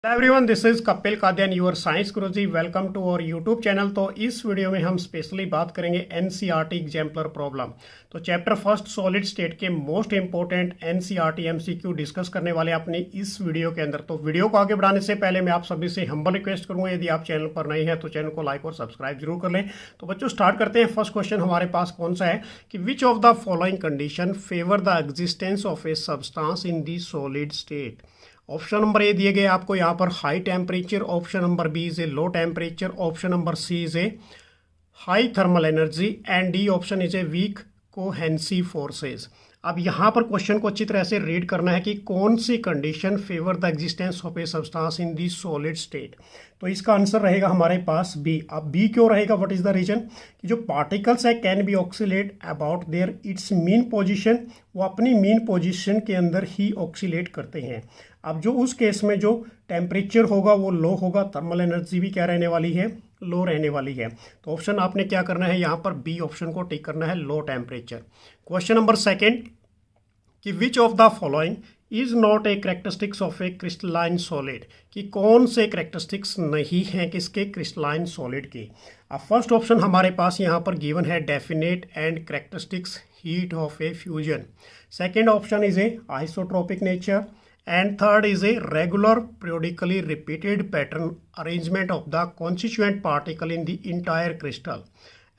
Everyone, this is Kapil Kadian, your science Guruji. Welcome to our YouTube channel. तो इस video में हम स्पेशली बात करेंगे एनसीईआरटी एग्जाम्पलर प्रॉब्लम। तो चैप्टर फर्स्ट सॉलिड स्टेट के most important NCERT MCQ discuss करने वाले अपने इस वीडियो के अंदर। तो वीडियो को आगे बढ़ाने से पहले मैं आप सभी से हम्बल रिक्वेस्ट करूंगा, यदि आप चैनल पर नए हैं तो चैनल को लाइक और सब्सक्राइब जरूर कर लें। तो बच्चों स्टार्ट करते हैं। फर्स्ट क्वेश्चन हमारे पास कौन सा है कि which of the following condition favour the existence of a substance in the solid state. Option number A दिए गए आपको यहाँ पर high temperature, option number B is a low temperature, option number C is a high thermal energy and D option is a weak coherency forces. अब यहाँ पर question को अच्छी तरह से रीड करना है कि कौन सी condition favour the existence of a substance in the solid state. तो इसका आंसर रहेगा हमारे पास बी। अब बी क्यों रहेगा, व्हाट इज द रीजन कि जो पार्टिकल्स है can be oxalate about their it's mean position, वो अपनी मीन पोजीशन के अंदर ही ऑक्सीलेट करते हैं। अब जो उस केस में जो टेम्परेचर होगा वो लो होगा, थर्मल एनर्जी भी क्या रहने वाली है, लो रहने वाली है। तो ऑप्शन आपने क्या करना है यहाँ पर बी ऑप्शन को टिक करना है, low temperature. Question number second कि which of the following is not a characteristics of a crystalline solid, कि कौन से करेक्टरिस्टिक्स नहीं हैं किसके क्रिस्टलाइन सॉलिड के। अब फर्स्ट ऑप्शन हमारे पास यहाँ पर गिवन है definite and characteristics heat of A fusion. Second option is A isotropic nature and third is a regular periodically repeated pattern arrangement of the constituent particle in the entire crystal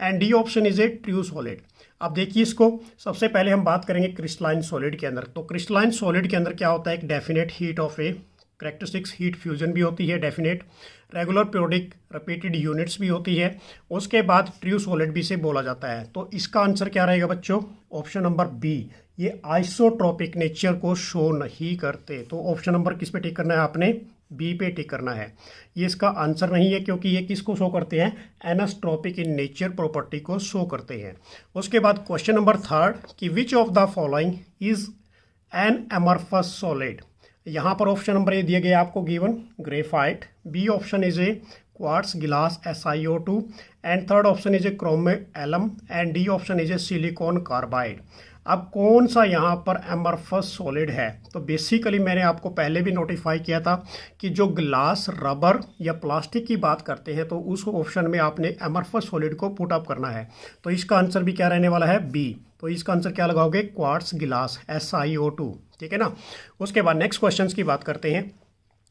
and D option is a true solid। अब देखिए इसको, सबसे पहले हम बात करेंगे crystalline solid के अंदर। तो क्रिस्टलाइन सॉलिड के अंदर क्या होता है, एक definite heat of A characteristics heat fusion भी होती है definite, regular periodic repeated units भी होती है, उसके बाद ट्रू सॉलिड भी से बोला जाता है। तो इसका आंसर क्या रहेगा बच्चों, ऑप्शन नंबर बी, ये आइसोट्रोपिक नेचर को शो नहीं करते। तो ऑप्शन नंबर किस पे टिक करना है आपने, बी पे टिक करना है। ये इसका आंसर नहीं है क्योंकि ये किसको शो करते हैं, एनस्ट्रोपिक इन नेचर प्रॉपर्टी को शो करते हैं। उसके बाद क्वेश्चन नंबर थर्ड कि which of the following is an amorphous solid. यहाँ पर ऑप्शन नंबर ए दिए गए आपको given graphite, B option is a quartz glass SiO2 and third option is a chrome alum and D option is a silicon carbide. अब कौन सा यहाँ पर एमरफस सॉलिड है, तो बेसिकली मैंने आपको पहले भी नोटिफाई किया था कि जो ग्लास, रबर या प्लास्टिक की बात करते हैं तो उस ऑप्शन में आपने एमरफस सॉलिड को पुट अप करना है। तो इसका आंसर भी क्या रहने वाला है, बी। तो इसका आंसर क्या लगाओगे, क्वार्ट्स गिलास SiO2, ठीक है ना। उसके बाद नेक्स्ट क्वेश्चन की बात करते हैं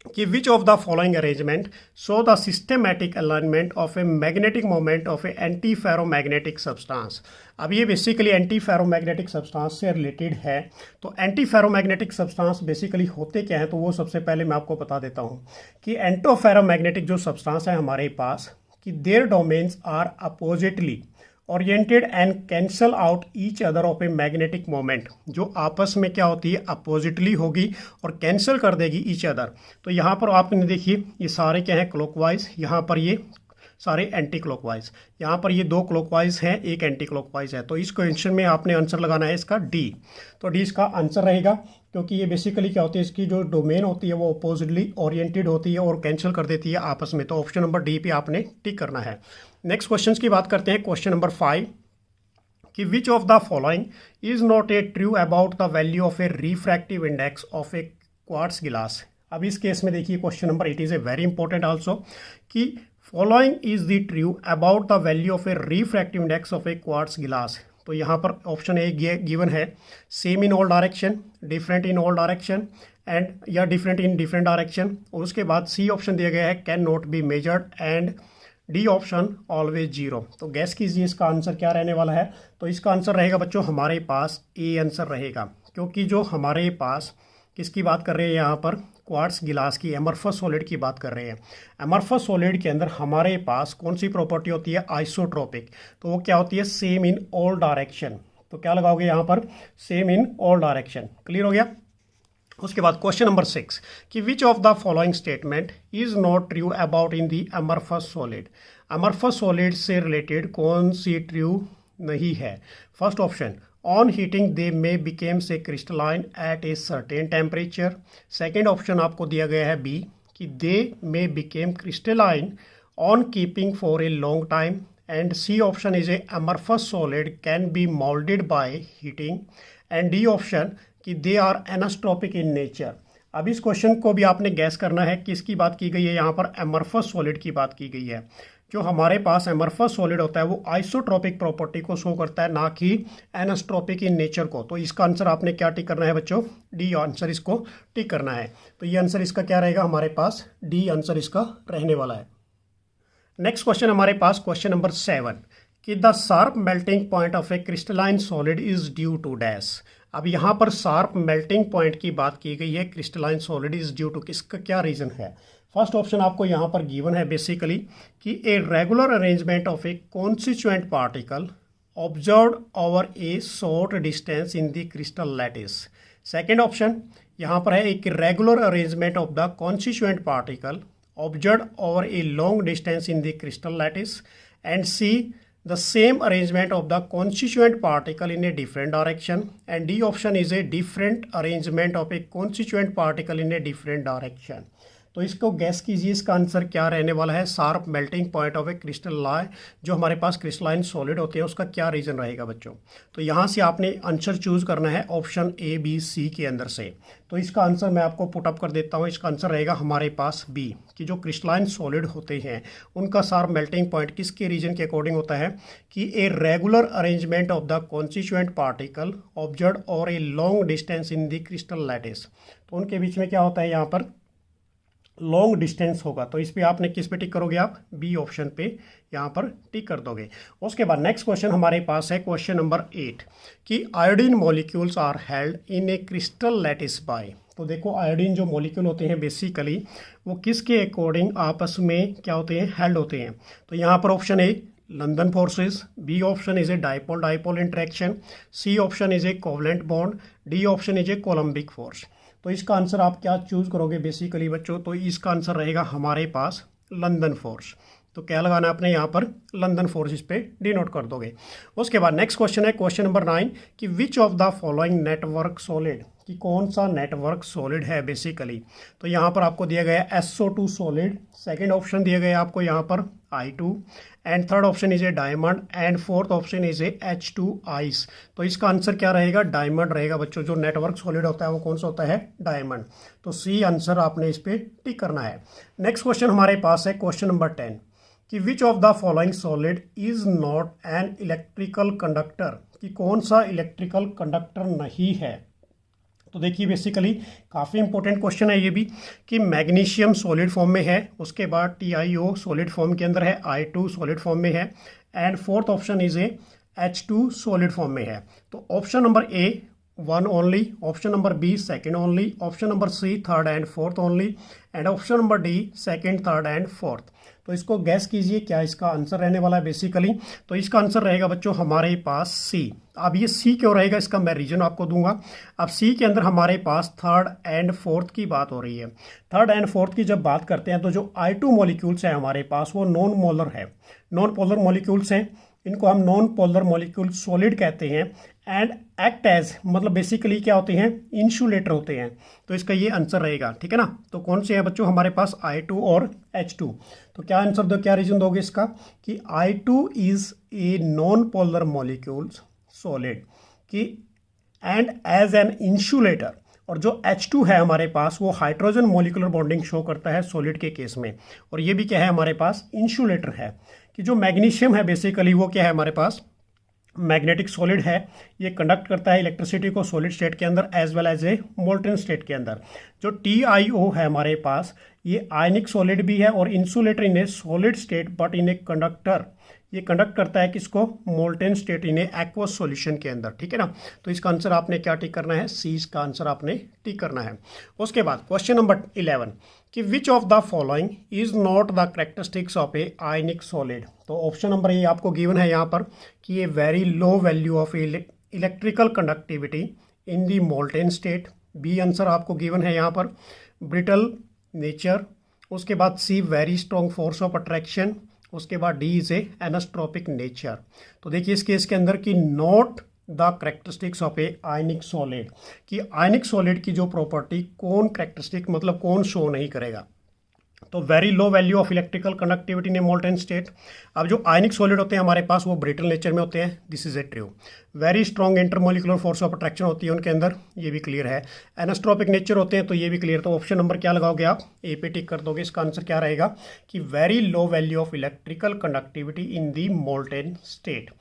कि which of the following arrangement show the systematic alignment of a magnetic moment of a anti ferromagnetic substance. अब ये बेसिकली एंटी फेरोमैग्नेटिक सब्सटेंस से रिलेटेड है। तो एंटी फेरोमैग्नेटिक सब्सटेंस बेसिकली होते क्या है, तो वो सबसे पहले मैं आपको बता देता हूँ कि एंटो फेरोमैग्नेटिक जो सब्सटेंस है हमारे पास कि there domains are oppositely oriented and cancel out each other of a magnetic moment, जो आपस में क्या होती है, अपोजिटली होगी और कैंसिल कर देगी ईच अदर। तो यहाँ पर आपने देखिए ये सारे क्या हैं, क्लॉकवाइज, यहाँ पर ये सारे एंटी क्लॉकवाइज, यहाँ पर ये दो क्लॉकवाइज हैं, एक एंटी क्लॉकवाइज है। तो इस क्वेश्चन में आपने आंसर लगाना है इसका डी। तो डी इसका आंसर रहेगा क्योंकि ये बेसिकली क्या होती है, इसकी जो डोमेन होती है वो अपोजिटली ओरिएंटेड होती है और कैंसिल कर देती है आपस में। तो ऑप्शन नंबर डी पे आपने टिक करना है। नेक्स्ट क्वेश्चन की बात करते हैं, क्वेश्चन नंबर 5 कि which of the following is not a true about the value of a refractive index of a quartz glass. अब इस केस में देखिए question number 8 is a very important also कि following is the true about the value of a refractive index of a quartz glass. तो यहाँ पर option a given है same in all direction, different in all direction and या different in different direction. और उसके बाद सी option दिया गया है can not be measured and D option always zero. तो गैस कीजिए इसका आंसर क्या रहने वाला है। तो इसका आंसर रहेगा बच्चों हमारे पास ए आंसर रहेगा, क्योंकि जो हमारे पास किसकी बात कर रहे हैं यहाँ पर, क्वार्ट्स गिलास की, एमरफस सॉलिड की बात कर रहे हैं। एमरफस सॉलिड के अंदर हमारे पास कौन सी प्रॉपर्टी होती है, आइसोट्रोपिक। तो वो क्या होती है, सेम इन ऑल डायरेक्शन। तो क्या लगाओगे यहाँ पर, same in all direction. Clear हो गया। उसके बाद क्वेश्चन नंबर 6 कि which of the following statement is not true about in the amorphous solid. Amorphous solid से रिलेटेड कौन सी ट्रू नहीं है। First option on heating they may becomes a crystalline at a certain temperature. Second option आपको दिया गया है B कि they may became crystalline on keeping for a long time and C option is a amorphous solid can be moulded by heating and D option कि they are एनास्ट्रोपिक in nature. अब इस question को भी आपने gas करना है किसकी बात की गई है, यहाँ पर एमरफस सॉलिड की बात की गई है। जो हमारे पास एमरफस सॉलिड होता है वो आइसोट्रोपिक प्रॉपर्टी को शो करता है, ना कि एनस्ट्रोपिक इन नेचर को। तो इसका आंसर आपने क्या टिक करना है बच्चों, डी आंसर इसको टिक करना है। तो ये आंसर इसका क्या रहेगा हमारे पास, डी आंसर इसका रहने वाला है। नेक्स्ट क्वेश्चन हमारे पास क्वेश्चन नंबर 7 कि the sharp melting point of a crystalline solid is due to dash. अब यहाँ पर शार्प मेल्टिंग पॉइंट की बात की गई है, crystalline solid is due to, किसका क्या रीजन है। फर्स्ट ऑप्शन आपको यहाँ पर गिवन है बेसिकली कि a regular arrangement of A constituent particle observed over A short distance in the crystal lattice. Second option यहाँ पर है एक regular arrangement of the constituent particle observed over a long distance in the crystal lattice, and C, the same arrangement of the constituent particle in a different direction, and D option is a different arrangement of a constituent particle in a different direction। तो इसको gas कीजिए इसका answer क्या रहने वाला है। Sharp melting point of A crystal जो हमारे पास क्रिस्टलाइन सॉलिड होते हैं उसका क्या रीजन रहेगा बच्चों। तो यहाँ से आपने आंसर चूज करना है ऑप्शन ए बी सी के अंदर से। तो इसका आंसर मैं आपको पुट अप कर देता हूँ। इसका आंसर रहेगा हमारे पास बी, कि जो क्रिस्टलाइन सॉलिड होते हैं उनका शार्प मेल्टिंग पॉइंट किसके रीजन के अकॉर्डिंग होता है कि a regular arrangement of the constituent particle observed और a long distance in the crystal lattice. तो उनके बीच में क्या होता है, यहाँ पर लॉन्ग डिस्टेंस होगा। तो इस पे आपने किस पे टिक करोगे, आप बी ऑप्शन पे यहाँ पर टिक कर दोगे। उसके बाद नेक्स्ट क्वेश्चन हमारे पास है क्वेश्चन नंबर 8 कि iodine molecules are held in a crystal lattice by. तो देखो आयोडीन जो मॉलिक्यूल होते हैं बेसिकली वो किसके अकॉर्डिंग आपस में क्या होते हैं, हेल्ड होते हैं। तो यहाँ पर option A London forces, B option is a dipole dipole interaction, C option is a covalent bond, D option is a coulombic force. तो इसका आंसर आप क्या चूज करोगे बेसिकली बच्चों, तो इसका आंसर रहेगा हमारे पास लंदन फोर्स। तो क्या लगाना है आपने यहाँ पर, लंदन फोर्स इस पे डिनोट कर दोगे। उसके बाद नेक्स्ट क्वेश्चन है क्वेश्चन नंबर 9 कि which of the following network solid, कि कौन सा नेटवर्क सॉलिड है बेसिकली। तो यहाँ पर आपको दिया गया है SO2 सॉलिड, सेकंड ऑप्शन दिया गया है आपको यहाँ पर I2, and third option is A diamond, and fourth option is a H2 ice. तो इसका आंसर क्या रहेगा, डायमंड रहेगा बच्चों। जो नेटवर्क सॉलिड होता है वो कौन सा होता है, डायमंड। तो सी आंसर आपने इस पे टिक करना है। नेक्स्ट क्वेश्चन हमारे पास है क्वेश्चन नंबर 10 कि which of the following solid is not an electrical conductor, कि कौन सा इलेक्ट्रिकल कंडक्टर नहीं है। तो देखिए बेसिकली काफ़ी इंपॉर्टेंट क्वेश्चन है ये भी कि मैग्नीशियम सॉलिड फॉर्म में है, उसके बाद TiO सॉलिड फॉर्म के अंदर है, I2 सॉलिड फॉर्म में है, and fourth option is a H2 solid form में है। तो option number A 1 only, option number B second only, option number C third and fourth only, and option number D second third and fourth. तो इसको gas कीजिए क्या इसका answer रहने वाला है बेसिकली। तो इसका आंसर रहेगा बच्चों हमारे पास सी। अब ये सी क्यों रहेगा इसका मैं रीजन आपको दूंगा। अब सी के अंदर हमारे पास थर्ड एंड फोर्थ की बात हो रही है। थर्ड एंड फोर्थ की जब बात करते हैं तो जो I2 मॉलिक्यूल्स हैं हमारे पास वो नॉन मोलर है, नॉन पोलर मॉलिक्यूल्स हैं, इनको हम नॉन पोलर मॉलिक्यूल सॉलिड कहते हैं, एंड एक्ट एज मतलब बेसिकली क्या होते हैं, इंसुलेटर होते हैं। तो इसका ये आंसर रहेगा, ठीक है ना। तो कौन से हैं बच्चों हमारे पास I2 और H2। तो क्या आंसर दो, क्या रीजन दोगे इसका कि I2 is a non polar molecules solid कि एंड एज एन इंसुलेटर, और जो H2 है हमारे पास वो हाइड्रोजन मॉलिक्यूलर बॉन्डिंग शो करता है सॉलिड के केस में, और ये भी क्या है हमारे पास, इंसुलेटर है। कि जो मैग्नीशियम है बेसिकली वो क्या है हमारे पास, मैग्नेटिक सॉलिड है, ये कंडक्ट करता है इलेक्ट्रिसिटी को सॉलिड स्टेट के अंदर as well as a molten state के अंदर। जो TiO है हमारे पास ये आयनिक सॉलिड भी है और insulator in A solid state but in a conductor, ये कंडक्ट करता है किसको, molten state in A aqueous solution के अंदर, ठीक है ना। तो इसका आंसर आपने क्या टिक करना है, सी का आंसर आपने टिक करना है। उसके बाद क्वेश्चन नंबर 11 कि which of the following is not the characteristics of a ionic solid. तो ऑप्शन नंबर ए आपको गिवन है यहाँ पर कि ये very low value of electrical conductivity in the molten state, B answer आपको गिवन है यहाँ पर ब्रिटल नेचर, उसके बाद C very strong force of attraction, उसके बाद D is a anisotropic nature. तो देखिए इस केस के अंदर कि not the characteristics of a ionic solid, कि आयनिक सॉलिड की जो प्रॉपर्टी कौन करेक्टरिस्टिक मतलब कौन शो नहीं करेगा। तो very low value of electrical conductivity in molten state. अब जो आयनिक सॉलिड होते हैं हमारे पास वो ब्रिटल नेचर में होते हैं, this is a true. Very strong intermolecular force of attraction होती है उनके अंदर, ये भी क्लियर है। एनास्ट्रोपिक नेचर होते हैं तो ये भी क्लियर। तो ऑप्शन नंबर क्या लगाओगे आप, ए पे टिक कर दोगे। इसका आंसर क्या रहेगा कि very low value of electrical conductivity in the molten state.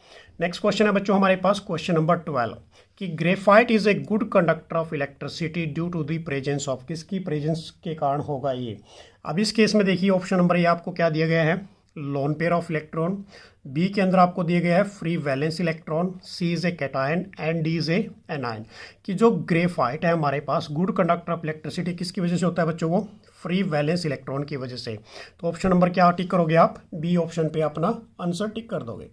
Next question है बच्चों हमारे पास क्वेश्चन नंबर 12 कि graphite is a good conductor of electricity due to the presence of, किसकी प्रेजेंस के कारण होगा ये। अब इस केस में देखिए ऑप्शन नंबर ए आपको क्या दिया गया है, lone pair of electron. B के अंदर आपको दिया गया है free valence electron. C is a cation and D is a anion. कि जो ग्रेफाइट है हमारे पास गुड कंडक्टर ऑफ इलेक्ट्रिसिटी किसकी वजह से होता है बच्चों, वो फ्री वैलेंस इलेक्ट्रॉन की वजह से। तो ऑप्शन नंबर क्या टिक करोगे आप, बी ऑप्शन पे अपना आंसर टिक कर दोगे।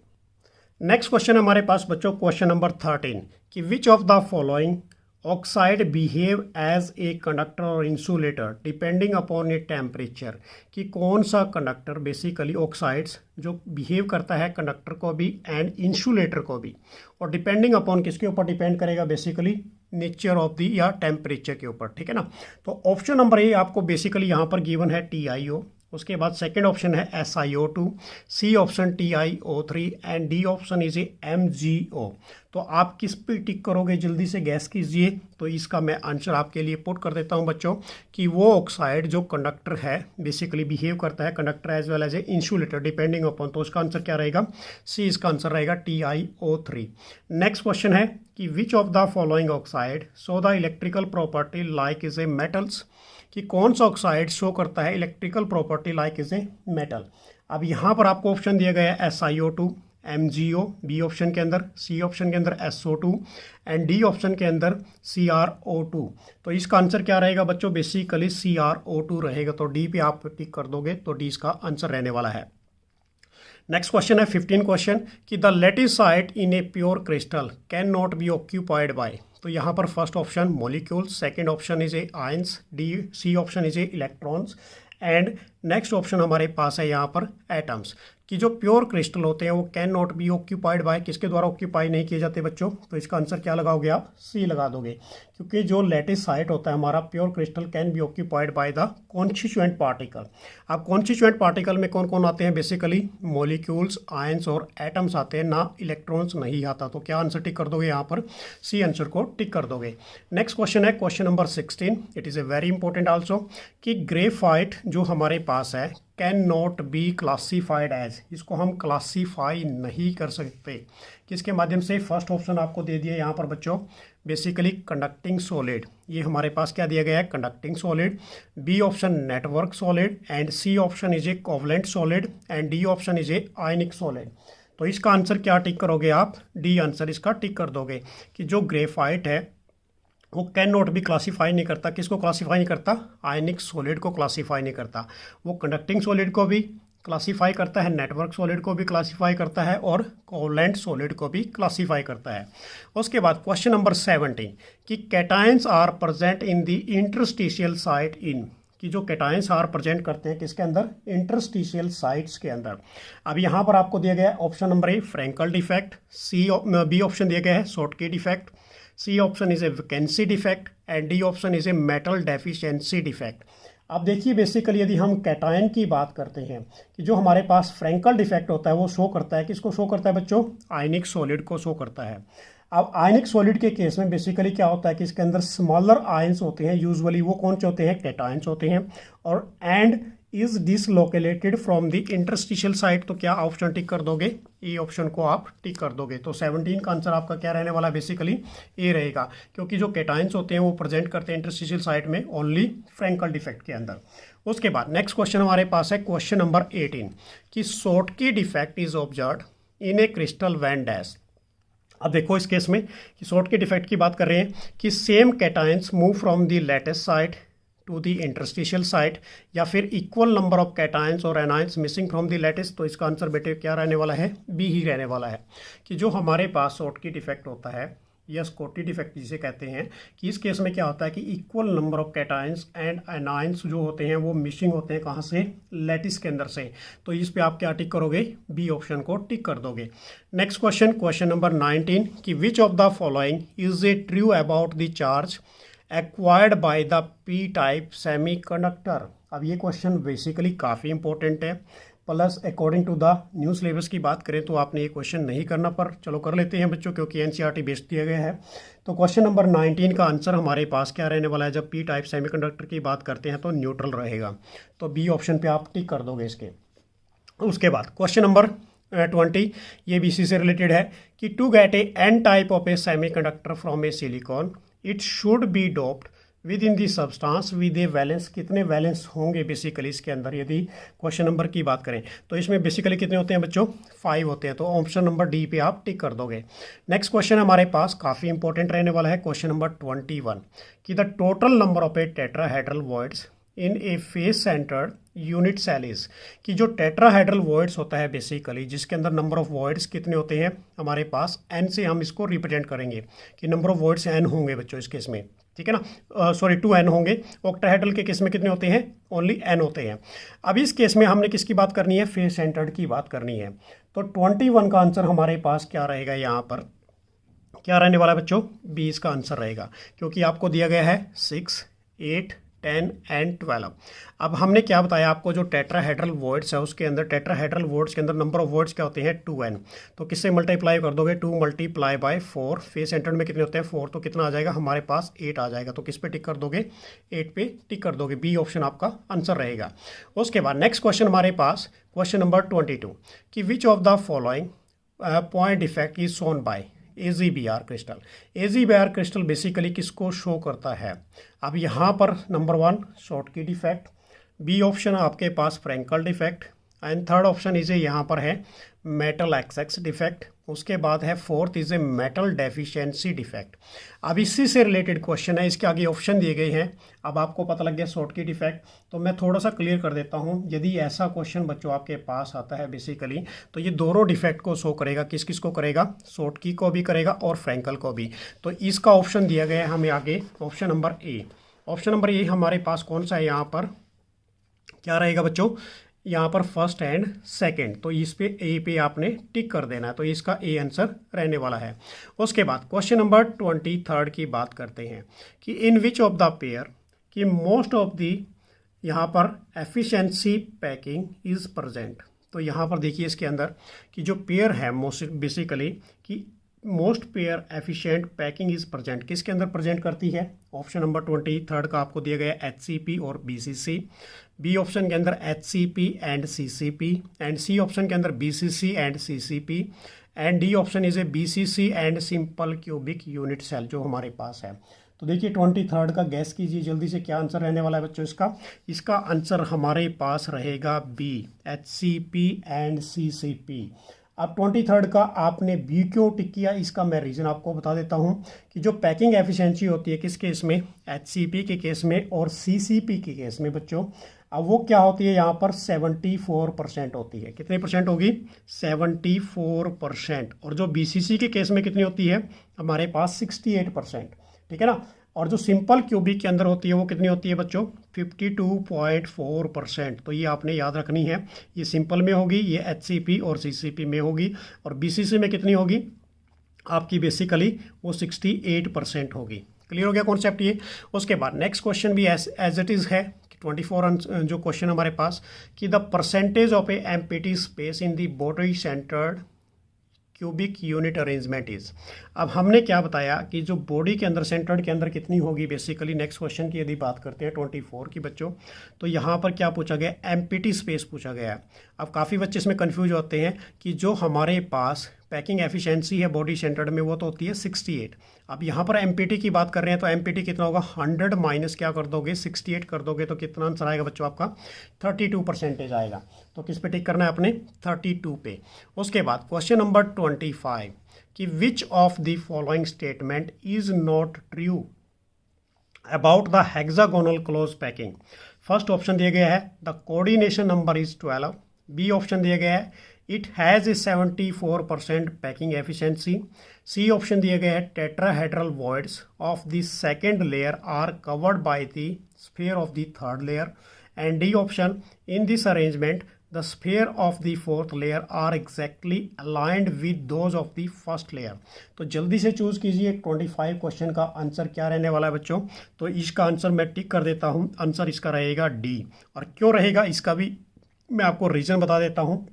नेक्स्ट क्वेश्चन हमारे पास बच्चों क्वेश्चन नंबर 13 कि which of the following oxide behave as a conductor और insulator depending upon a temperature. कि कौन सा कंडक्टर बेसिकली ऑक्साइड्स जो बिहेव करता है कंडक्टर को भी एंड इंसुलेटर को भी, और डिपेंडिंग अपॉन किसके ऊपर डिपेंड करेगा, बेसिकली नेचर ऑफ दी या टेम्परेचर के ऊपर, ठीक है ना। तो ऑप्शन नंबर ए आपको बेसिकली यहाँ पर गिवन है TiO, उसके बाद सेकेंड ऑप्शन है SiO2, C option TiO3 and D option is a MgO। तो आप किस पे टिक करोगे, जल्दी से गैस कीजिए। तो इसका मैं आंसर आपके लिए पुट कर देता हूं बच्चों कि वो ऑक्साइड जो कंडक्टर है बेसिकली बिहेव करता है conductor as well as a insulator depending upon, तो उसका आंसर क्या रहेगा, सी इसका आंसर रहेगा TiO3। नेक्स्ट क्वेश्चन है कि which of the following oxide show the electrical property like is a metals. कि कौन सा ऑक्साइड शो करता है electrical property like is a metal. अब यहाँ पर आपको ऑप्शन दिया गया है SiO2, MgO बी ऑप्शन के अंदर, सी ऑप्शन के अंदर SO2 एंड डी ऑप्शन के अंदर CrO2। तो इसका आंसर क्या रहेगा बच्चों, बेसिकली CrO2 रहेगा। तो डी पे आप टिक कर दोगे तो डी इसका आंसर रहने वाला है। नेक्स्ट क्वेश्चन है 15 क्वेश्चन कि the lattice site in a pure crystal can not be occupied by. तो यहाँ पर first option molecules, second option is a ions, C option is a electrons and next option हमारे पास है यहाँ पर एटम्स। कि जो प्योर क्रिस्टल होते हैं वो can not be occupied bye, किसके द्वारा ऑक्यूपाई नहीं किए जाते बच्चों। तो इसका आंसर क्या लगाओगे आप, सी लगा दोगे। क्योंकि जो लेटिसाइट होता है हमारा pure crystal can be occupied by the constituent particle. अब कॉन्स्टिट्यूएंट पार्टिकल में कौन कौन आते हैं, बेसिकली मॉलिक्यूल्स, आयंस और एटम्स आते हैं, ना इलेक्ट्रॉन्स नहीं आता। तो क्या आंसर टिक कर दोगे यहाँ पर, सी आंसर को टिक कर दोगे। नेक्स्ट क्वेश्चन है question number 16, it is a very important also कि ग्रेफाइट जो हमारे पास है can not be classified as, इसको हम क्लासीफाई नहीं कर सकते किसके माध्यम से। फर्स्ट ऑप्शन आपको दे दिया यहाँ पर बच्चों बेसिकली कंडक्टिंग सॉलिड, ये हमारे पास क्या दिया गया है, conducting solid. B option network solid and C option is a covalent solid and D option is a ionic solid. तो इसका आंसर क्या टिक करोगे आप, डी आंसर इसका टिक कर दोगे कि जो ग्रेफाइट है वो कैन नॉट भी क्लासीफाई नहीं करता, किसको क्लासीफाई नहीं करता, आयनिक सॉलिड को क्लासीफाई नहीं करता। वो कंडक्टिंग सॉलिड को भी क्लासीफाई करता है, नेटवर्क सॉलिड को भी क्लासीफाई करता है और कोवलेंट सॉलिड को भी क्लासीफाई करता है। उसके बाद क्वेश्चन नंबर 17 कि cations are present in the interstitial site in. कि जो कैटायंस आर प्रेजेंट करते हैं किसके अंदर, इंटरस्टिशियल साइट्स के अंदर। अब यहाँ पर आपको दिया गया है option number A Frenkel defect, B option दिया गया है Schottky defect, C option is a vacancy defect and D option is a metal deficiency defect. अब देखिए बेसिकली यदि हम कैटायन की बात करते हैं कि जो हमारे पास फ्रैंकल डिफेक्ट होता है वो शो करता है, किसको शो करता है बच्चों, आयनिक सॉलिड को शो करता है। अब आयनिक सॉलिड के केस में बेसिकली क्या होता है कि इसके अंदर स्मॉलर आयंस होते हैं, यूजुअली वो कौन से होते हैं, कैटायंस होते हैं, और and is dislocated from the interstitial site. तो क्या ऑप्शन टिक कर दोगे, ए ऑप्शन को आप टिक कर दोगे। तो 17 का आंसर आपका क्या रहने वाला है, बेसिकली ए रहेगा, क्योंकि जो कैटायंस होते हैं वो प्रेजेंट करते हैं इंटरस्टिशियल साइट में ओनली फ्रैंकल डिफेक्ट के अंदर। उसके बाद नेक्स्ट क्वेश्चन हमारे पास है क्वेश्चन नंबर 18 कि Schottky defect is observed in a crystal when dash. अब देखो इस केस में कि शॉर्टकी डिफेक्ट की बात कर रहे हैं कि same cations move from the lattice site to the interstitial site, या फिर इक्वल नंबर ऑफ कैटायंस और anions missing from the lattice. तो इसका आंसर बेटे क्या रहने वाला है, बी ही रहने वाला है। कि जो हमारे पास शॉर्टकी डिफेक्ट होता है या स्कॉटी डिफेक्ट जिसे कहते हैं, कि इस केस में क्या होता है कि equal number of cations and anions जो होते हैं वो मिसिंग होते हैं, कहाँ से, लैटिस के अंदर से। तो इस पे आप क्या टिक करोगे, बी ऑप्शन को टिक कर दोगे। नेक्स्ट क्वेश्चन, क्वेश्चन नंबर 19 कि which of the following is a true about the charge acquired by the P type semiconductor. अब ये क्वेश्चन बेसिकली काफ़ी इंपॉर्टेंट है, plus according to the new syllabus की बात करें तो आपने ये क्वेश्चन नहीं करना, पर चलो कर लेते हैं बच्चों, क्योंकि एनसीईआरटी बेस्ड दिया गया है। तो क्वेश्चन नंबर 19 का आंसर हमारे पास क्या रहने वाला है? जब पी टाइप सेमीकंडक्टर की बात करते हैं तो न्यूट्रल रहेगा, तो बी ऑप्शन पे आप टिक कर दोगे इसके। उसके बाद क्वेश्चन नंबर 20, ये भी इसी से रिलेटेड है कि to get a N type of a semiconductor from a silicon it should be doped with in the substance with a valence. कितने वैलेंस होंगे बेसिकली इसके अंदर, यदि क्वेश्चन नंबर की बात करें तो इसमें बेसिकली कितने होते हैं बच्चों? 5 होते हैं, तो ऑप्शन नंबर डी पे आप टिक कर दोगे। नेक्स्ट क्वेश्चन हमारे पास काफ़ी इंपॉर्टेंट रहने वाला है, क्वेश्चन नंबर 21 कि the total number of a tetrahedral voids in a face centred unit cell is, कि जो टेट्राहेड्रल वॉइड्स होता है बेसिकली, जिसके अंदर नंबर ऑफ वॉइड्स कितने होते हैं हमारे पास? n से हम इसको रिप्रेजेंट करेंगे कि नंबर ऑफ वॉइड्स n होंगे बच्चों इस केस में, ठीक है ना, सॉरी 2n होंगे। ऑक्टाहेड्रल के केस में कितने होते हैं? ओनली n होते हैं। अब इस केस में हमने किसकी बात करनी है? फेस सेंटर्ड की बात करनी है। तो 21 का आंसर हमारे पास क्या रहेगा? यहाँ पर क्या रहने वाला है बच्चों? 20 का आंसर रहेगा, क्योंकि आपको दिया गया है 6, 8, 10 एंड 12। अब हमने क्या बताया आपको, जो टेट्राहेड्रल वॉइड्स है उसके अंदर, टेट्राहेड्रल वॉइड्स के अंदर नंबर ऑफ वॉइड्स क्या होते हैं? 2n। तो किससे मल्टीप्लाई कर दोगे? 2 मल्टीप्लाई बाय 4। फेस सेंटर्ड में कितने होते हैं? 4। तो कितना आ जाएगा हमारे पास? 8 आ जाएगा। तो किस पे टिक कर दोगे? 8 पे टिक कर दोगे। बी ऑप्शन आपका आंसर रहेगा। उसके बाद नेक्स्ट क्वेश्चन हमारे पास क्वेश्चन नंबर 22 कि which of the following point defect is shown by AgBr crystal. AgBr crystal basically किसको शो करता है? अब यहाँ पर number 1 Schottky defect, B option आपके पास Frenkel defect, and third option इसे यहाँ पर है मेटल एक्सेस डिफेक्ट। उसके बाद है fourth is a metal deficiency defect. अब इसी से रिलेटेड क्वेश्चन है, इसके आगे ऑप्शन दिए गए हैं। अब आपको पता लग गया शॉर्टकी डिफेक्ट, तो मैं थोड़ा सा क्लियर कर देता हूँ। यदि ऐसा क्वेश्चन बच्चों आपके पास आता है बेसिकली, तो ये दोनों डिफेक्ट को शो करेगा। किस किस को करेगा? शॉर्टकी को भी करेगा और फ्रैंकल को भी। तो इसका ऑप्शन दिया गया है हमें आगे, ऑप्शन नंबर ए। ऑप्शन नंबर ए हमारे पास कौन सा है? यहाँ पर क्या रहेगा बच्चों? यहाँ पर फर्स्ट एंड सेकंड, तो इस पे ए पे आपने टिक कर देना है, तो इसका ए आंसर रहने वाला है। उसके बाद क्वेश्चन नंबर 23 की बात करते हैं कि in which of the pair कि मोस्ट ऑफ द यहाँ पर एफिशिएंसी पैकिंग इज प्रेजेंट। तो यहाँ पर देखिए इसके अंदर कि जो पेयर है मोस्ट बेसिकली कि most pair efficient packing is present, किसके अंदर प्रेजेंट करती है? ऑप्शन नंबर 23 का आपको दिया गया HCP और BCC। बी ऑप्शन के अंदर HCP and CCP, and C option के अंदर BCC and CCP, and D option is a BCC and simple cubic unit cell जो हमारे पास है। तो देखिए 23 का गैस कीजिए जल्दी से, क्या आंसर रहने वाला है बच्चों इसका? इसका आंसर हमारे पास रहेगा B, HCP एंड CCP। अब 23 का आपने बी क्यों टिक किया, इसका मैं रीज़न आपको बता देता हूं कि जो पैकिंग एफिशिएंसी होती है किस केस में? HCP के केस में और CCP के केस में बच्चों, अब वो क्या होती है यहाँ पर? 74% होती है। कितने परसेंट होगी? 74%। और जो BCC के केस में कितनी होती है? हमारे पास 68%, ठीक है ना। और जो सिंपल क्यूबिक के अंदर होती है वो कितनी होती है बच्चों? 52.4%। तो ये आपने याद रखनी है, ये सिंपल में होगी, ये HCP और CCP में होगी, और BCC में कितनी होगी आपकी? बेसिकली वो 68% होगी। क्लियर हो गया कॉन्सेप्ट ये। उसके बाद नेक्स्ट क्वेश्चन भी एज इट इज़ है, 24 जो क्वेश्चन हमारे पास कि the percentage of A empty space in the body centred cubic unit arrangement is. अब हमने क्या बताया कि जो बॉडी के अंदर सेंटर्ड के अंदर कितनी होगी बेसिकली। नेक्स्ट क्वेश्चन की यदि बात करते हैं 24 की बच्चों, तो यहाँ पर क्या पूछा गया? एम्प्टी स्पेस पूछा गया है। अब काफ़ी बच्चे इसमें कंफ्यूज होते हैं कि जो हमारे पास पैकिंग एफिशिएंसी है बॉडी सेंटर्ड में वो तो होती है 68। अब यहाँ पर एमपीटी की बात कर रहे हैं, तो एमपीटी कितना होगा? 100 माइनस क्या कर दोगे? 68 कर दोगे, तो कितना आंसर आएगा बच्चों आपका? 32% आएगा। तो किस पे टिक करना है आपने? 32 पे। उसके बाद क्वेश्चन नंबर 25 कि which of the following statement is not true about the hexagonal close packing. First option दिया गया है the coordination number is 12। B option दिया गया है it has a 74% packing efficiency. C option दिया गया है tetrahedral voids of the second layer are covered by the sphere of the third layer. And D option in this arrangement the sphere of the fourth layer are exactly aligned with those of the first layer. तो जल्दी से choose कीजिए 25 question का answer क्या रहने वाला है बच्चों। तो इसका आंसर मैं टिक कर देता हूँ, आंसर इसका रहेगा डी। और क्यों रहेगा इसका भी मैं आपको रीज़न बता देता हूँ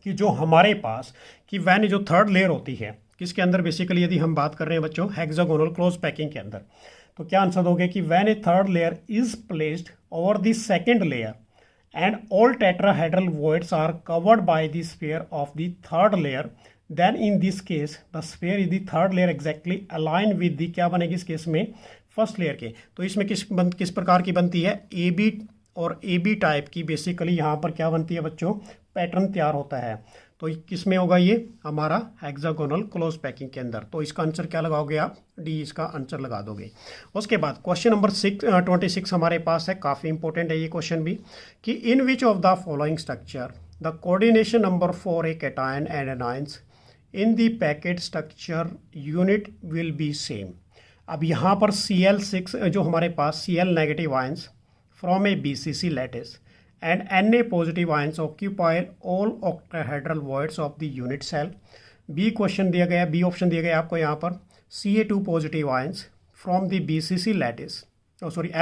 कि जो हमारे पास कि वैन जो थर्ड लेयर होती है किसके अंदर, बेसिकली यदि हम बात कर रहे हैं बच्चों हेक्सागोनल क्लोज पैकिंग के अंदर, तो क्या आंसर दोगे कि when a third layer is placed over the second layer and all tetrahedral voids are covered by the sphere of the third layer, then in this case the sphere is the third layer exactly align with the, क्या बनेगी इस case में, first layer के। तो इसमें किस प्रकार की बनती है, ए बी और ए बी टाइप की बेसिकली यहाँ पर क्या बनती है बच्चों, पैटर्न तैयार होता है। तो किस में होगा ये हमारा हेक्सागोनल क्लोज पैकिंग के अंदर। तो इसका आंसर क्या लगाओगे आप, डी इसका आंसर लगा दोगे। उसके बाद क्वेश्चन नंबर 26 हमारे पास है, काफ़ी इंपॉर्टेंट है ये क्वेश्चन भी, कि in which of the following structure the coordination number for a cation and anions in the packet structure unit will be same. अब यहाँ पर Cl6 जो हमारे पास Cl negative ions from a BCC lattice and Na positive ions occupy all octahedral voids of the unit cell. B question दिया गया, B option दिया गया आपको यहाँ पर Ca2 positive ions from the BCC lattice,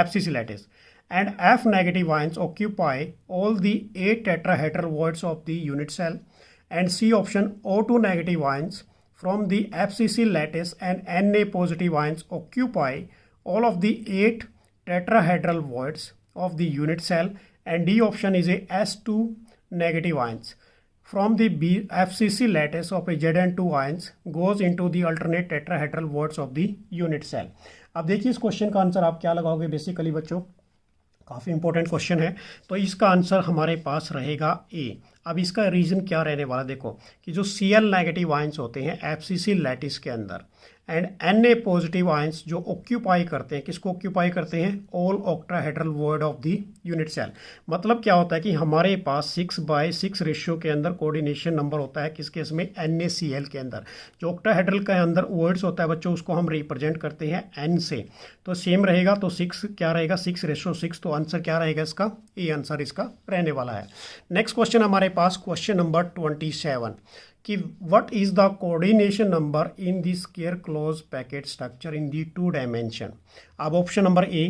FCC lattice, and F negative ions occupy all the 8 tetrahedral voids of the unit cell, and C option O2 negative ions from the FCC lattice and Na positive ions occupy all of the 8 tetrahedral voids of the unit cell, and D option is a S2 negative ions from the FCC lattice of a Zn2 ions goes into the alternate tetrahedral voids of the unit cell. अब देखिए इस question का answer आप क्या लगाओगे basically बच्चों, काफ़ी important question है। तो इसका आंसर हमारे पास रहेगा ए। अब इसका रीज़न क्या रहने वाला, देखो कि जो Cl नेगेटिव आयंस होते हैं FCC लैटिस के अंदर एंड Na पॉजिटिव आयंस जो ऑक्यूपाई करते हैं, किसको ऑक्यूपाई करते हैं, all octahedral void of the unit cell. मतलब क्या होता है कि हमारे पास 6/6 रेशियो के अंदर कोऑर्डिनेशन नंबर होता है, किस केस में, NaCl के अंदर। जो ऑक्टाहेड्रल के अंदर वॉइड्स होता है बच्चों उसको हम रिप्रेजेंट करते हैं N से, तो सेम रहेगा। तो 6 क्या रहेगा, 6/6, तो आंसर क्या रहेगा इसका, ये आंसर इसका रहने वाला है। नेक्स्ट क्वेश्चन हमारे पास क्वेश्चन नंबर 27 कि what is the coordination number in the square close packet structure in the 2 dimension. अब ऑप्शन नंबर ए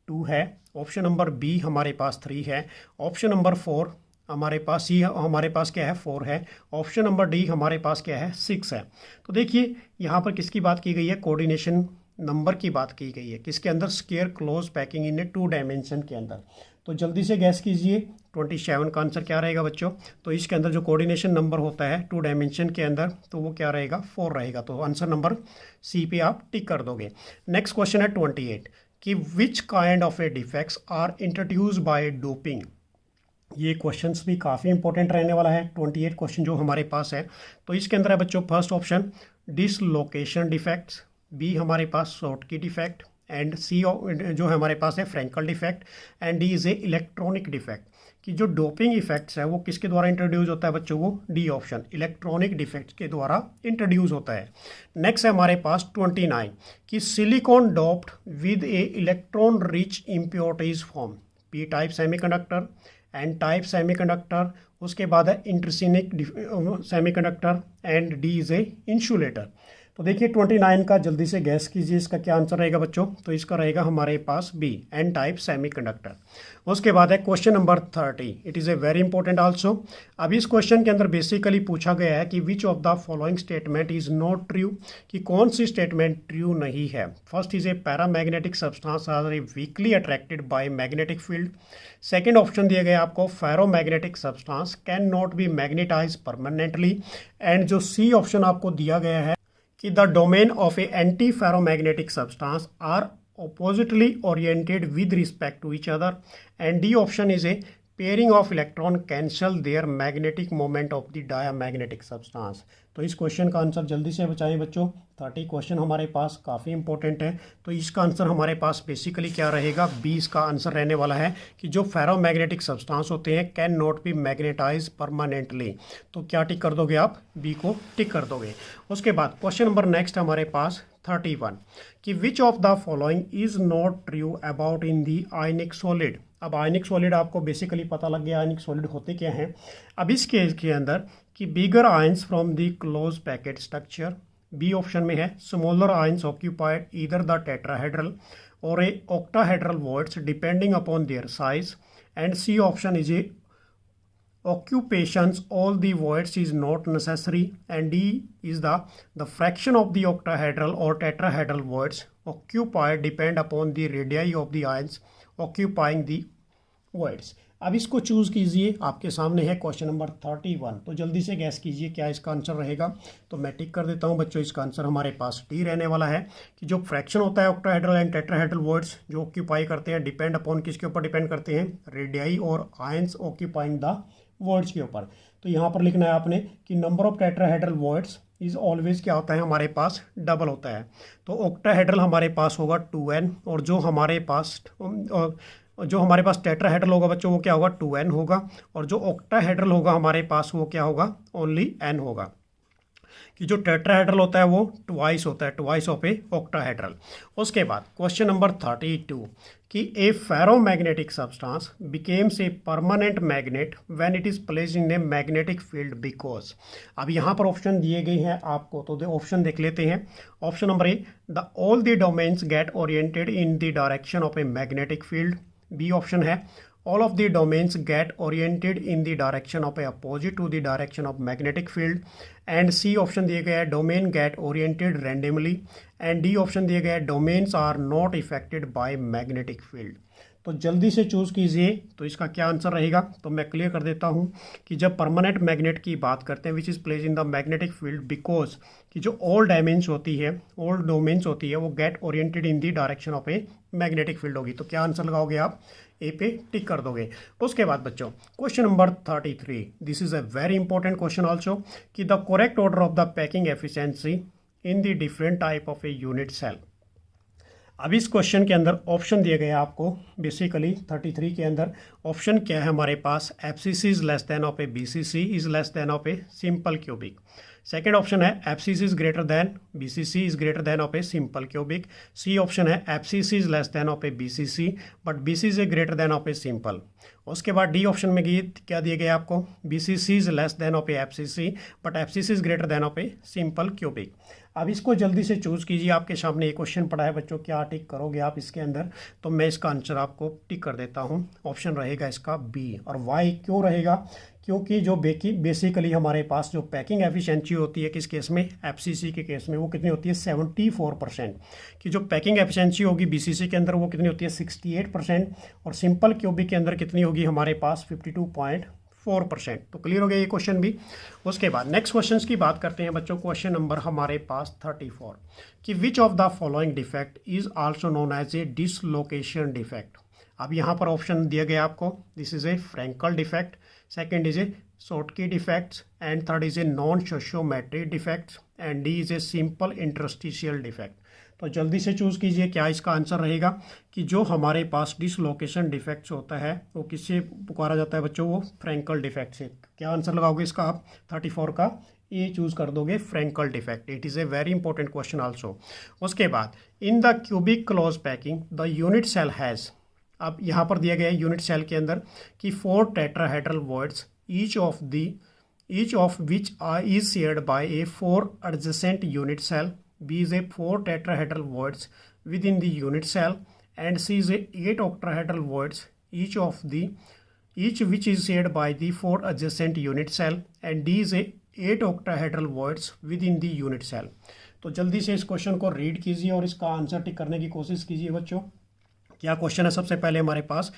2 है, ऑप्शन नंबर बी हमारे पास 3 है, ऑप्शन नंबर 4 हमारे पास सी हमारे पास क्या है 4 है, ऑप्शन नंबर डी हमारे पास क्या है 6 है। तो देखिए यहाँ पर किसकी बात की गई है, कोऑर्डिनेशन नंबर की बात की गई है, किसके अंदर, square close packing in 2 dimension के अंदर। तो जल्दी से गैस कीजिए 27 का आंसर क्या रहेगा बच्चों। तो इसके अंदर जो कोऑर्डिनेशन नंबर होता है 2 डायमेंशन के अंदर तो वो क्या रहेगा, 4 रहेगा। तो आंसर नंबर सी पे आप टिक कर दोगे। नेक्स्ट क्वेश्चन है 28 कि which kind of a defects are introduce by doping. ये क्वेश्चंस भी काफ़ी इंपॉर्टेंट रहने वाला है, 28 क्वेश्चन जो हमारे पास है। तो इसके अंदर है बच्चों first option dislocation defects, B हमारे पास शॉर्टकी डिफेक्ट, एंड सी जो है हमारे पास है Frenkel defect, and D is a electronic defect. कि जो डोपिंग इफेक्ट्स है वो किसके द्वारा इंट्रोड्यूस होता है बच्चों, वो डी ऑप्शन इलेक्ट्रॉनिक डिफेक्ट्स के द्वारा इंट्रोड्यूस होता है। नेक्स्ट है हमारे पास 29 कि silicon doped with a electron rich impurities form, P type semiconductor, N type semiconductor, उसके बाद है intrinsic semiconductor, and D is a insulator. तो देखिए 29 का जल्दी से गैस कीजिए इसका क्या आंसर रहेगा बच्चों। तो इसका रहेगा हमारे पास बी, एन टाइप सेमीकंडक्टर। उसके बाद है question number 30, it is a very important also. अब इस क्वेश्चन के अंदर बेसिकली पूछा गया है कि which of the following statement is not true, कि कौन सी स्टेटमेंट ट्रू नहीं है। First is a paramagnetic substance are weakly attracted by magnetic field. Second option दिया गया आपको ferromagnetic substance can not be magnetize permanently, and जो C option आपको दिया गया है कि the domain of a anti ferromagnetic substance are oppositely oriented with respect to each other, and D option is a pairing of electron cancel their magnetic moment of the diamagnetic substance। तो इस question का answer जल्दी से बचाएं बच्चों, 30 question हमारे पास काफ़ी important है। तो इसका आंसर हमारे पास बेसिकली क्या रहेगा, बी इसका आंसर रहने वाला है कि जो फेरोमैग्नेटिक सब्सटेंस होते हैं can not be magnetize permanently. तो क्या टिक कर दोगे आप, बी को टिक कर दोगे। उसके बाद क्वेश्चन नंबर नेक्स्ट हमारे पास 31 कि which of the following is not true about in the ionic solid. अब आयनिक सॉलिड आपको बेसिकली पता लग गया आयनिक सॉलिड होते क्या हैं। अब इस केस के अंदर कि bigger ions from the close packet structure, B option में है smaller ions occupied either the tetrahedral और a octahedral voids depending upon their size, and C option is a occupations all the voids is not necessary, and D is the fraction of the octahedral or tetrahedral voids occupied depend upon the radii of the ions occupying the voids। अब इसको choose कीजिए, आपके सामने है question number 31। तो जल्दी से gas कीजिए क्या इसका आंसर रहेगा। तो मैं टिक कर देता हूं बच्चों, इसका आंसर हमारे पास डी रहने वाला है कि जो फ्रैक्शन होता है ऑक्टाहेड्रल एंड टेट्राहेड्रल वॉइड्स जो ऑक्यूपाई करते हैं डिपेंड अपॉन किसके ऊपर डिपेंड करते हैं, रेडियाई और आयंस ऑक्यूपाइंग द वर्ड्स के ऊपर। तो यहाँ पर लिखना है आपने कि number of tetrahedral words is always क्या होता है हमारे पास डबल होता है। तो ऑक्टाहेड्रल हमारे पास होगा 2n और जो हमारे पास टेट्राहेड्रल होगा बच्चों वो क्या होगा 2n होगा, और जो ऑक्टाहेड्रल होगा हमारे पास वो क्या होगा ओनली n होगा। कि जो टेट्राहेड्रल होता है वो ट्वाइस होता है, ट्वाइस ऑफ ए ऑक्टाहेड्रल। उसके बाद क्वेश्चन नंबर 32 कि a ferromagnetic substance becomes a permanent magnet when it is placed in a magnetic field because. अब यहाँ पर ऑप्शन दिए गए हैं आपको, तो ऑप्शन देख लेते हैं। Option number A the all the domains get oriented in the direction of a magnetic field. B option है all of the domains get oriented in the direction of a opposite to the direction of magnetic field, and C option दिए गया है domain get oriented randomly, and D option दिए गया है domains are not affected by magnetic field। तो जल्दी से choose कीजिए, तो इसका क्या आंसर रहेगा। तो मैं क्लियर कर देता हूं कि जब परमानेंट मैग्नेट की बात करते हैं which is place in the magnetic field because कि जो ऑल डायमेंस होती है, ऑल डोमेन्स होती है वो get oriented in the direction of a magnetic field होगी। तो क्या आंसर लगाओगे आप, ए पे टिक कर दोगे। उसके बाद बच्चों question number 33, this is a very important question also कि the correct order of the packing efficiency in the different type of a unit cell. अब इस क्वेश्चन के अंदर ऑप्शन दिए गए आपको, बेसिकली 33 के अंदर ऑप्शन क्या है हमारे पास, FCC is less than of a BCC is less than of a simple cubic. Second option है FCC is greater than BCC is greater than of a simple cubic. C option है FCC is less than of a BCC but BCC greater than of a simple. उसके बाद D option में क्या दिए गए आपको, BCC is less than of a FCC but FCC is greater than of a simple cubic. अब इसको जल्दी से चूज कीजिए, आपके सामने ये क्वेश्चन पड़ा है बच्चों, क्या टिक करोगे आप इसके अंदर। तो मैं इसका आंसर आपको टिक कर देता हूँ, ऑप्शन रहेगा इसका बी। और वाई क्यों रहेगा, क्योंकि जो बेसिकली हमारे पास जो पैकिंग एफिशिएंसी होती है किस केस में, एफसीसी के केस में वो कितनी होती है 74%। कि जो पैकिंग एफिशिएंसी होगी बीसीसी के अंदर वो कितनी होती है 68%, और सिंपल क्यूबिक के अंदर कितनी होगी हमारे पास 52.4%। तो क्लियर हो गया ये क्वेश्चन भी। उसके बाद नेक्स्ट क्वेश्चन की बात करते हैं बच्चों। क्वेश्चन नंबर हमारे पास 34 कि which of the following defect is also known as a dislocation defect. अब यहाँ पर ऑप्शन दिया गया आपको, this is a Frenkel defect, second is a Schottky defects, and third is a non stoichiometric defects, and D is a simple interstitial defect. तो जल्दी से choose कीजिए क्या इसका आंसर रहेगा कि जो हमारे पास डिसलोकेशन डिफेक्ट्स होता है वो किससे पुकारा जाता है बच्चों, वो फ्रैंकल डिफेक्ट से। क्या आंसर लगाओगे इसका आप, 34 का ए चूज कर दोगे, Frenkel defect. It is a very important question also. उसके बाद in the cubic close packing the unit cell has, अब यहाँ पर दिया गया है यूनिट सेल के अंदर कि 4 tetrahedral voids each of which is shared by a 4 adjacent unit cell, B is a 4 tetrahedral voids within the unit cell, and C is a 8 octahedral voids each which is shared by the 4 adjacent unit cell, and D is a 8 octahedral voids within the unit cell। तो जल्दी से इस question को read कीजिए और इसका answer tick करने की कोशिश कीजिए बच्चों। क्या क्वेश्चन है, सबसे पहले हमारे पास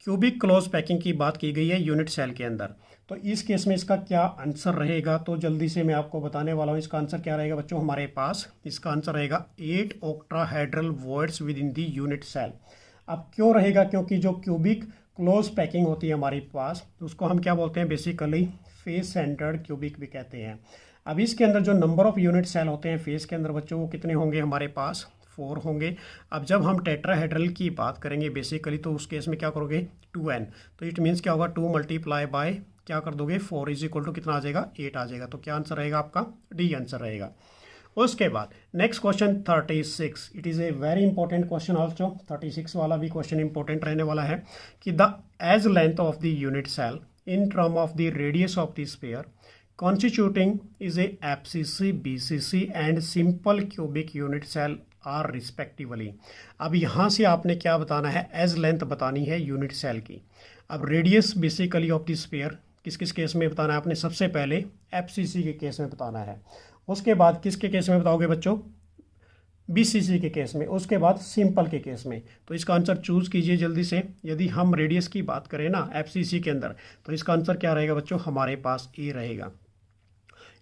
क्यूबिक क्लोज पैकिंग की बात की गई है यूनिट सेल के अंदर, तो इस केस में इसका क्या आंसर रहेगा। तो जल्दी से मैं आपको बताने वाला हूँ इसका आंसर क्या रहेगा बच्चों हमारे पास। इसका आंसर रहेगा 8 octahedral voids with in the unit cell. अब क्यों रहेगा, क्योंकि जो क्यूबिक क्लोज पैकिंग होती है हमारे पास उसको हम क्या बोलते हैं, बेसिकली फेस सेंटर्ड क्यूबिक भी कहते हैं। अब इसके अंदर जो नंबर ऑफ यूनिट सेल होते हैं फेस के अंदर बच्चों वो कितने होंगे हमारे पास, 4 होंगे। अब जब हम टेट्राहेड्रल की बात करेंगे बेसिकली तो उस केस में क्या करोगे 2n, तो इट मीन्स क्या होगा 2 मल्टीप्लाई बाय क्या कर दोगे 4 इज इक्वल टू कितना आ जाएगा 8 आ जाएगा। तो क्या आंसर रहेगा आपका, डी आंसर रहेगा। उसके बाद next question 36, it is a very important question also. 36 वाला भी क्वेश्चन इंपॉर्टेंट रहने वाला है कि the edge length of the unit cell in term of the radius of the sphere constituting is a FCC, BCC and simple cubic unit cell are respectively। अब यहाँ से आपने क्या बताना है, एज लेंथ बतानी है यूनिट सेल की। अब radius basically of the sphere किस किस केस में बताना है आपने, सबसे पहले FCC के केस में बताना है, उसके बाद किसके केस में बताओगे बच्चों, BCC के केस में, उसके बाद सिंपल के केस में। तो इसका आंसर चूज़ कीजिए जल्दी से। यदि हम रेडियस की बात करें ना FCC के अंदर, तो इसका आंसर क्या रहेगा बच्चों, हमारे पास ए रहेगा।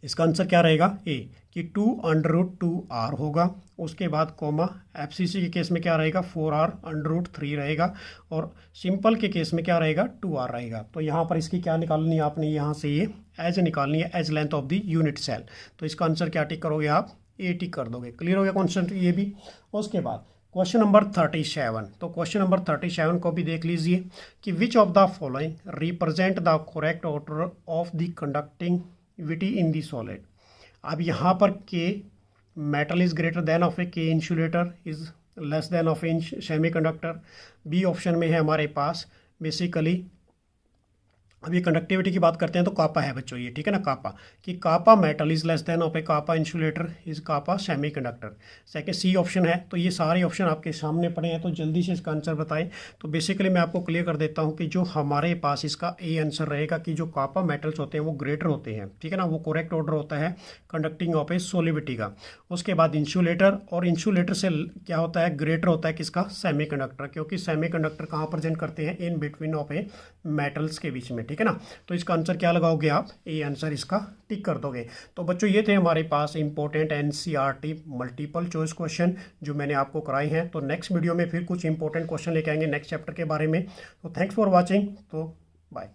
इसका आंसर क्या रहेगा, ए, कि 2√2r होगा। उसके बाद कोमा FCC के केस में क्या रहेगा, 4r√3 रहेगा। और सिंपल के केस में क्या रहेगा, 2r रहेगा। तो यहाँ पर इसकी क्या निकालनी है आपने, यहाँ से ये एज निकालनी है, edge length of the unit cell. तो इसका आंसर क्या टिक करोगे आप, ए टिक कर दोगे। क्लियर हो गया कॉन्सेप्ट ये भी। उसके बाद क्वेश्चन नंबर 37, तो क्वेश्चन नंबर 37 को भी देख लीजिए कि which of the following represent the correct order of the conductivity in the solid. अब यहाँ पर K metal is greater than of a, K insulator is less than of a semiconductor. B option में है हमारे पास basically, अब ये conductivity की बात करते हैं तो कापा है बच्चों ये, ठीक है ना, कापा, कि kappa metal is less than of a kappa insulator is kappa semiconductor. Second C option है। तो ये सारे ऑप्शन आपके सामने पड़े हैं, तो जल्दी से इसका आंसर बताएं। तो बेसिकली मैं आपको क्लियर कर देता हूँ कि जो हमारे पास इसका ए आंसर रहेगा कि जो कापा मेटल्स होते हैं वो ग्रेटर होते हैं, ठीक है ना, वो करेक्ट ऑर्डर होता है कंडक्टिंग ऑफ ए सोलिबिलिटी का। उसके बाद इंसुलेटर, और इंसुलेटर से क्या होता है, ग्रेटर होता है किसका, सेमीकंडक्टर, क्योंकि सेमीकंडक्टर कहाँ प्रेजेंट करते हैं, in between of A metals के बीच में, ठीक है ना। तो इसका आंसर क्या लगाओगे आप, ए आंसर इसका टिक कर दोगे। तो बच्चों ये थे हमारे पास important NCERT multiple choice question जो मैंने आपको कराए हैं। तो नेक्स्ट वीडियो में फिर कुछ इंपॉर्टेंट क्वेश्चन लेके आएंगे नेक्स्ट चैप्टर के बारे में। तो थैंक्स फॉर वॉचिंग, तो बाय।